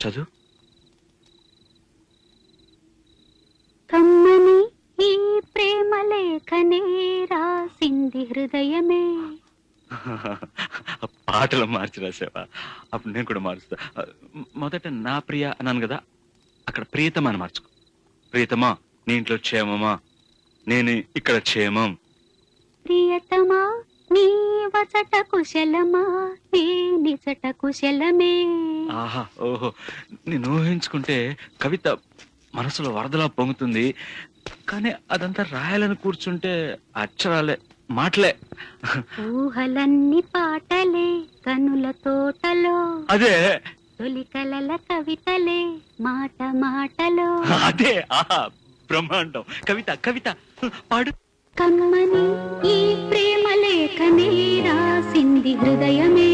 చదువు. కమ్మని ఈ ప్రేమ లేఖనే రాసింది హృదయమే. పాటలు మార్చి రాసావా? అప్పుడు నేను కూడా మారుస్తా. మొదట నా ప్రియ అన్నాను కదా, అక్కడ ప్రియతమా అని మార్చుకో. ప్రియతమా, నీ ఇంట్లో క్షేమమా? నేను ఇక్కడ క్షేమం. ప్రియతమా నీ వచట కుశలమా, నీ నిజట కుశలమే. ఆహా, ఓహో, నేను ఊహించుకుంటే కవిత మనసులో వరదలా పొంగుతుంది. కానీ అదంతా రాయాలని కూర్చుంటే అక్షరాలే, మాటలే. ఊహలన్నీ పాటలే కనుల తోటలో, అదే తొలి కలల కవితలే మాట మాటలో. అదే, ఆహా, బ్రహ్మాండం. కవిత కవిత పాడు. కమ్మని ఈ ప్రేమ లేఖనే రాసింది హృదయమే.